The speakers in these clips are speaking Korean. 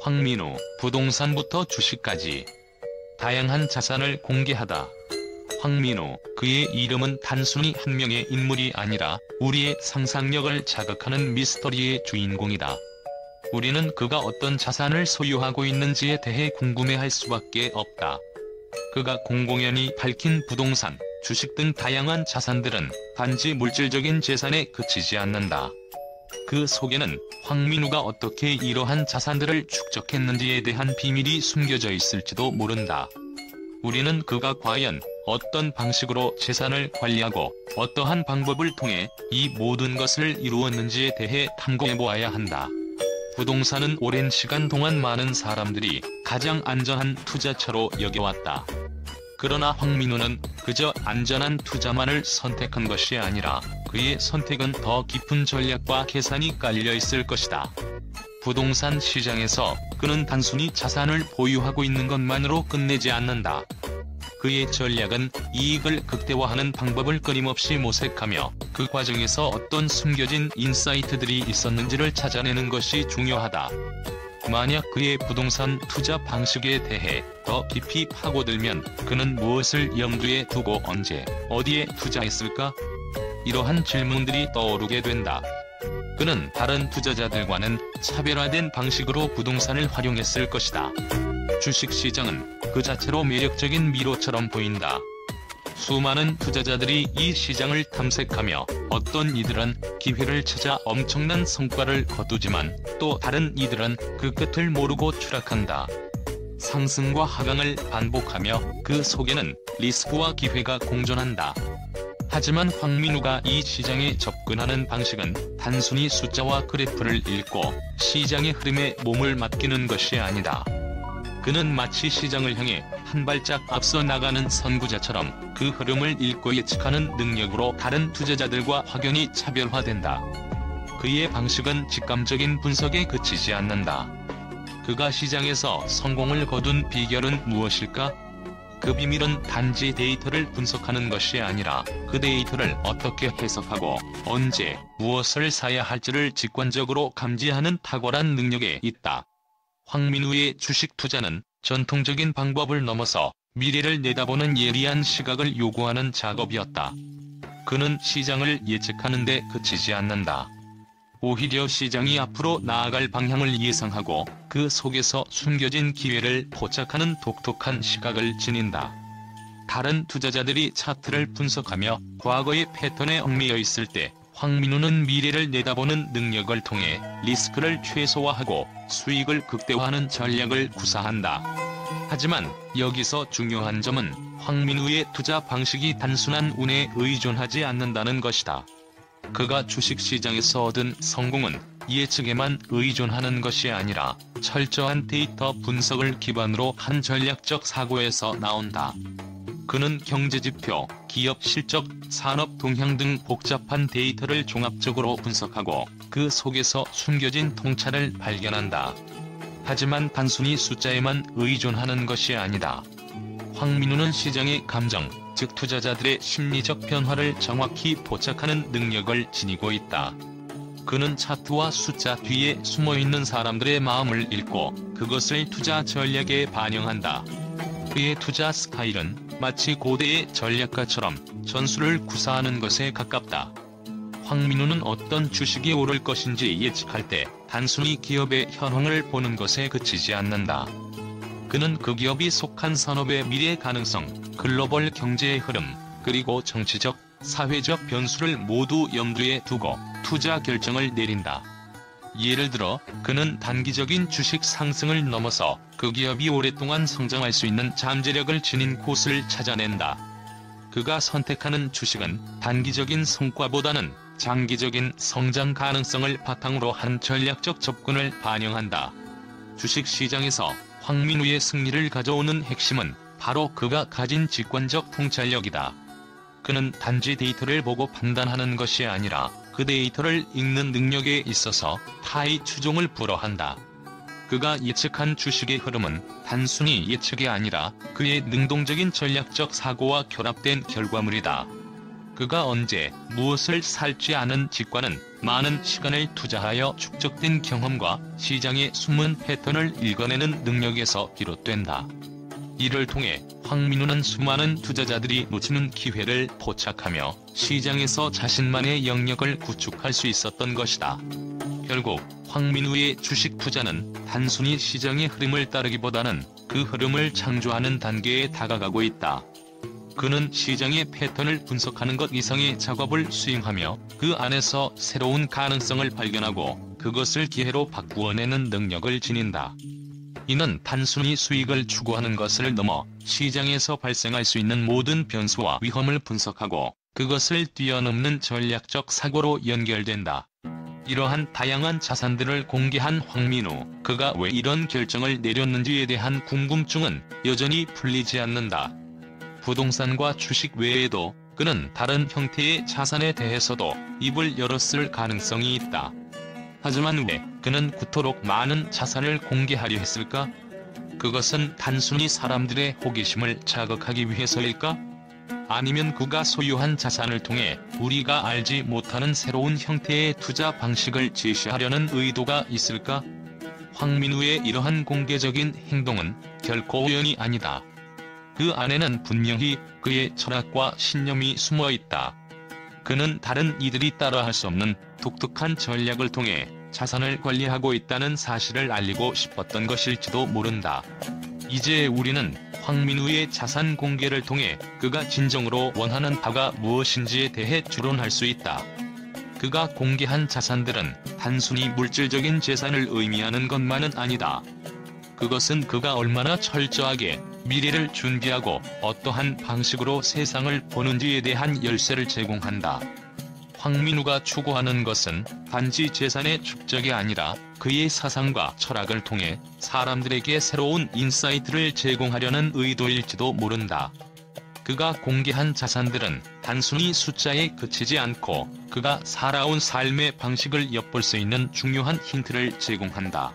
황민우, 부동산부터 주식까지 다양한 자산을 공개하다. 황민우, 그의 이름은 단순히 한 명의 인물이 아니라 우리의 상상력을 자극하는 미스터리의 주인공이다. 우리는 그가 어떤 자산을 소유하고 있는지에 대해 궁금해할 수밖에 없다. 그가 공공연히 밝힌 부동산, 주식 등 다양한 자산들은 단지 물질적인 재산에 그치지 않는다. 그 속에는 황민우가 어떻게 이러한 자산들을 축적했는지에 대한 비밀이 숨겨져 있을지도 모른다. 우리는 그가 과연 어떤 방식으로 재산을 관리하고 어떠한 방법을 통해 이 모든 것을 이루었는지에 대해 탐구해보아야 한다. 부동산은 오랜 시간 동안 많은 사람들이 가장 안전한 투자처로 여겨왔다. 그러나 황민우는 그저 안전한 투자만을 선택한 것이 아니라 그의 선택은 더 깊은 전략과 계산이 깔려 있을 것이다. 부동산 시장에서 그는 단순히 자산을 보유하고 있는 것만으로 끝내지 않는다. 그의 전략은 이익을 극대화하는 방법을 끊임없이 모색하며 그 과정에서 어떤 숨겨진 인사이트들이 있었는지를 찾아내는 것이 중요하다. 만약 그의 부동산 투자 방식에 대해 더 깊이 파고들면 그는 무엇을 염두에 두고 언제, 어디에 투자했을까? 이러한 질문들이 떠오르게 된다. 그는 다른 투자자들과는 차별화된 방식으로 부동산을 활용했을 것이다. 주식시장은 그 자체로 매력적인 미로처럼 보인다. 수많은 투자자들이 이 시장을 탐색하며 어떤 이들은 기회를 찾아 엄청난 성과를 거두지만 또 다른 이들은 그 끝을 모르고 추락한다. 상승과 하강을 반복하며 그 속에는 리스크와 기회가 공존한다. 하지만 황민우가 이 시장에 접근하는 방식은 단순히 숫자와 그래프를 읽고 시장의 흐름에 몸을 맡기는 것이 아니다. 그는 마치 시장을 향해 한 발짝 앞서 나가는 선구자처럼 그 흐름을 읽고 예측하는 능력으로 다른 투자자들과 확연히 차별화된다. 그의 방식은 직감적인 분석에 그치지 않는다. 그가 시장에서 성공을 거둔 비결은 무엇일까? 그 비밀은 단지 데이터를 분석하는 것이 아니라 그 데이터를 어떻게 해석하고 언제 무엇을 사야 할지를 직관적으로 감지하는 탁월한 능력에 있다. 황민우의 주식 투자는 전통적인 방법을 넘어서 미래를 내다보는 예리한 시각을 요구하는 작업이었다. 그는 시장을 예측하는 데 그치지 않는다. 오히려 시장이 앞으로 나아갈 방향을 예상하고 그 속에서 숨겨진 기회를 포착하는 독특한 시각을 지닌다. 다른 투자자들이 차트를 분석하며 과거의 패턴에 얽매여 있을 때 황민우는 미래를 내다보는 능력을 통해 리스크를 최소화하고 수익을 극대화하는 전략을 구사한다. 하지만 여기서 중요한 점은 황민우의 투자 방식이 단순한 운에 의존하지 않는다는 것이다. 그가 주식시장에서 얻은 성공은 예측에만 의존하는 것이 아니라 철저한 데이터 분석을 기반으로 한 전략적 사고에서 나온다. 그는 경제지표, 기업 실적, 산업 동향 등 복잡한 데이터를 종합적으로 분석하고 그 속에서 숨겨진 통찰을 발견한다. 하지만 단순히 숫자에만 의존하는 것이 아니다. 황민우는 시장의 감정, 즉 투자자들의 심리적 변화를 정확히 포착하는 능력을 지니고 있다. 그는 차트와 숫자 뒤에 숨어있는 사람들의 마음을 읽고 그것을 투자 전략에 반영한다. 그의 투자 스타일은 마치 고대의 전략가처럼 전술을 구사하는 것에 가깝다. 황민우는 어떤 주식이 오를 것인지 예측할 때 단순히 기업의 현황을 보는 것에 그치지 않는다. 그는 그 기업이 속한 산업의 미래 가능성, 글로벌 경제의 흐름, 그리고 정치적, 사회적 변수를 모두 염두에 두고 투자 결정을 내린다. 예를 들어 그는 단기적인 주식 상승을 넘어서 그 기업이 오랫동안 성장할 수 있는 잠재력을 지닌 곳을 찾아낸다. 그가 선택하는 주식은 단기적인 성과보다는 장기적인 성장 가능성을 바탕으로 한 전략적 접근을 반영한다. 주식시장에서 황민우의 승리를 가져오는 핵심은 바로 그가 가진 직관적 통찰력이다. 그는 단지 데이터를 보고 판단하는 것이 아니라 그 데이터를 읽는 능력에 있어서 타의 추종을 불허한다. 그가 예측한 주식의 흐름은 단순히 예측이 아니라 그의 능동적인 전략적 사고와 결합된 결과물이다. 그가 언제 무엇을 살지 않은 직관은 많은 시간을 투자하여 축적된 경험과 시장의 숨은 패턴을 읽어내는 능력에서 비롯된다. 이를 통해 황민우는 수많은 투자자들이 놓치는 기회를 포착하며 시장에서 자신만의 영역을 구축할 수 있었던 것이다. 결국 황민우의 주식 투자는 단순히 시장의 흐름을 따르기보다는 그 흐름을 창조하는 단계에 다가가고 있다. 그는 시장의 패턴을 분석하는 것 이상의 작업을 수행하며 그 안에서 새로운 가능성을 발견하고 그것을 기회로 바꾸어내는 능력을 지닌다. 이는 단순히 수익을 추구하는 것을 넘어 시장에서 발생할 수 있는 모든 변수와 위험을 분석하고 그것을 뛰어넘는 전략적 사고로 연결된다. 이러한 다양한 자산들을 공개한 황민우, 그가 왜 이런 결정을 내렸는지에 대한 궁금증은 여전히 풀리지 않는다. 부동산과 주식 외에도 그는 다른 형태의 자산에 대해서도 입을 열었을 가능성이 있다. 하지만 왜 그는 그토록 많은 자산을 공개하려 했을까? 그것은 단순히 사람들의 호기심을 자극하기 위해서일까? 아니면 그가 소유한 자산을 통해 우리가 알지 못하는 새로운 형태의 투자 방식을 제시하려는 의도가 있을까? 황민우의 이러한 공개적인 행동은 결코 우연이 아니다. 그 안에는 분명히 그의 철학과 신념이 숨어 있다. 그는 다른 이들이 따라할 수 없는 독특한 전략을 통해 자산을 관리하고 있다는 사실을 알리고 싶었던 것일지도 모른다. 이제 우리는 황민우의 자산 공개를 통해 그가 진정으로 원하는 바가 무엇인지에 대해 추론할 수 있다. 그가 공개한 자산들은 단순히 물질적인 재산을 의미하는 것만은 아니다. 그것은 그가 얼마나 철저하게 미래를 준비하고 어떠한 방식으로 세상을 보는지에 대한 열쇠를 제공한다. 황민우가 추구하는 것은 단지 재산의 축적이 아니라 그의 사상과 철학을 통해 사람들에게 새로운 인사이트를 제공하려는 의도일지도 모른다. 그가 공개한 자산들은 단순히 숫자에 그치지 않고 그가 살아온 삶의 방식을 엿볼 수 있는 중요한 힌트를 제공한다.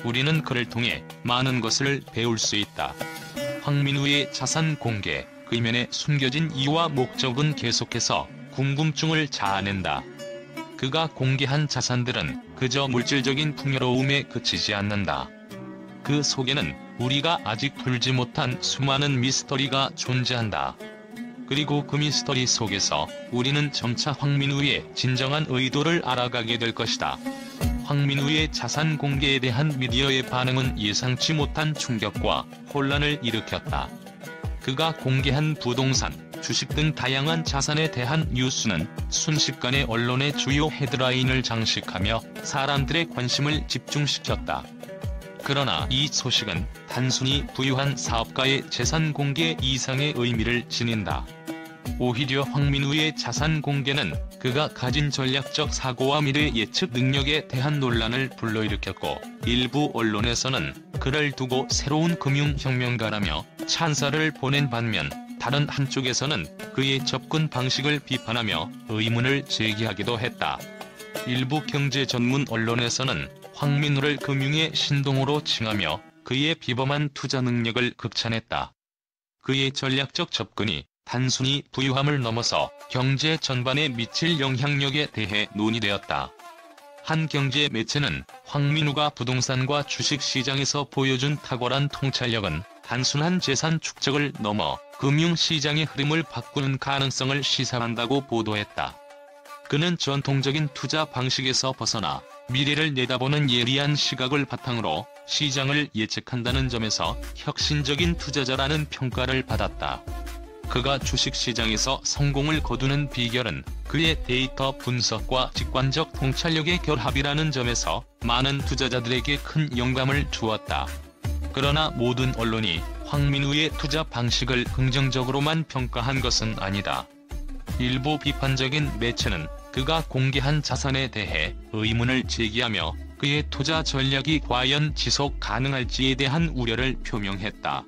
우리는 그를 통해 많은 것을 배울 수 있다. 황민우의 자산 공개, 그 이면에 숨겨진 이유와 목적은 계속해서 궁금증을 자아낸다. 그가 공개한 자산들은 그저 물질적인 풍요로움에 그치지 않는다. 그 속에는 우리가 아직 풀지 못한 수많은 미스터리가 존재한다. 그리고 그 미스터리 속에서 우리는 점차 황민우의 진정한 의도를 알아가게 될 것이다. 황민우의 자산 공개에 대한 미디어의 반응은 예상치 못한 충격과 혼란을 일으켰다. 그가 공개한 부동산, 주식 등 다양한 자산에 대한 뉴스는 순식간에 언론의 주요 헤드라인을 장식하며 사람들의 관심을 집중시켰다. 그러나 이 소식은 단순히 부유한 사업가의 재산 공개 이상의 의미를 지닌다. 오히려 황민우의 자산 공개는 그가 가진 전략적 사고와 미래 예측 능력에 대한 논란을 불러일으켰고, 일부 언론에서는 그를 두고 새로운 금융혁명가라며 찬사를 보낸 반면, 다른 한쪽에서는 그의 접근 방식을 비판하며 의문을 제기하기도 했다. 일부 경제 전문 언론에서는 황민우를 금융의 신동으로 칭하며 그의 비범한 투자 능력을 극찬했다. 그의 전략적 접근이 단순히 부유함을 넘어서 경제 전반에 미칠 영향력에 대해 논의되었다. 한 경제 매체는 황민우가 부동산과 주식 시장에서 보여준 탁월한 통찰력은 단순한 재산 축적을 넘어 금융시장의 흐름을 바꾸는 가능성을 시사한다고 보도했다. 그는 전통적인 투자 방식에서 벗어나 미래를 내다보는 예리한 시각을 바탕으로 시장을 예측한다는 점에서 혁신적인 투자자라는 평가를 받았다. 그가 주식시장에서 성공을 거두는 비결은 그의 데이터 분석과 직관적 통찰력의 결합이라는 점에서 많은 투자자들에게 큰 영감을 주었다. 그러나 모든 언론이 황민우의 투자 방식을 긍정적으로만 평가한 것은 아니다. 일부 비판적인 매체는 그가 공개한 자산에 대해 의문을 제기하며 그의 투자 전략이 과연 지속 가능할지에 대한 우려를 표명했다.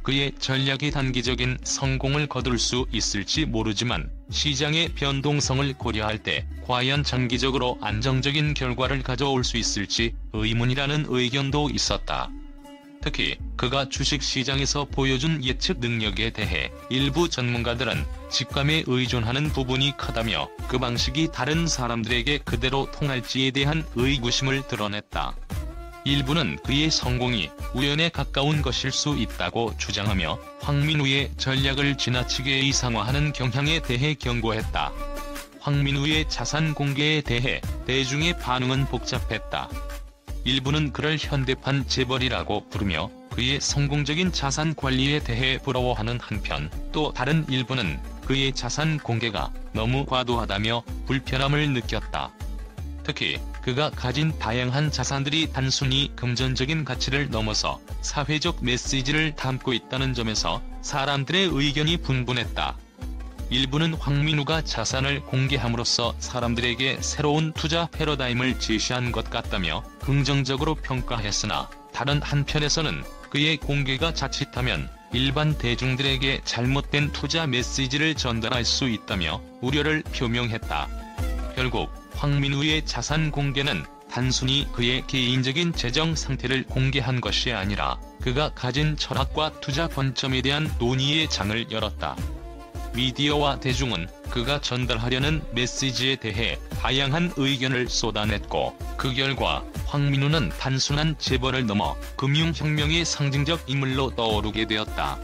그의 전략이 단기적인 성공을 거둘 수 있을지 모르지만 시장의 변동성을 고려할 때 과연 장기적으로 안정적인 결과를 가져올 수 있을지 의문이라는 의견도 있었다. 특히 그가 주식시장에서 보여준 예측 능력에 대해 일부 전문가들은 직감에 의존하는 부분이 크다며 그 방식이 다른 사람들에게 그대로 통할지에 대한 의구심을 드러냈다. 일부는 그의 성공이 우연에 가까운 것일 수 있다고 주장하며 황민우의 전략을 지나치게 이상화하는 경향에 대해 경고했다. 황민우의 자산 공개에 대해 대중의 반응은 복잡했다. 일부는 그를 현대판 재벌이라고 부르며 그의 성공적인 자산 관리에 대해 부러워하는 한편, 또 다른 일부는 그의 자산 공개가 너무 과도하다며 불편함을 느꼈다. 특히 그가 가진 다양한 자산들이 단순히 금전적인 가치를 넘어서 사회적 메시지를 담고 있다는 점에서 사람들의 의견이 분분했다. 일부는 황민우가 자산을 공개함으로써 사람들에게 새로운 투자 패러다임을 제시한 것 같다며 긍정적으로 평가했으나, 다른 한편에서는 그의 공개가 자칫하면 일반 대중들에게 잘못된 투자 메시지를 전달할 수 있다며 우려를 표명했다. 결국 황민우의 자산 공개는 단순히 그의 개인적인 재정 상태를 공개한 것이 아니라 그가 가진 철학과 투자 관점에 대한 논의의 장을 열었다. 미디어와 대중은 그가 전달하려는 메시지에 대해 다양한 의견을 쏟아냈고, 그 결과 황민우는 단순한 재벌을 넘어 금융혁명의 상징적 인물로 떠오르게 되었다.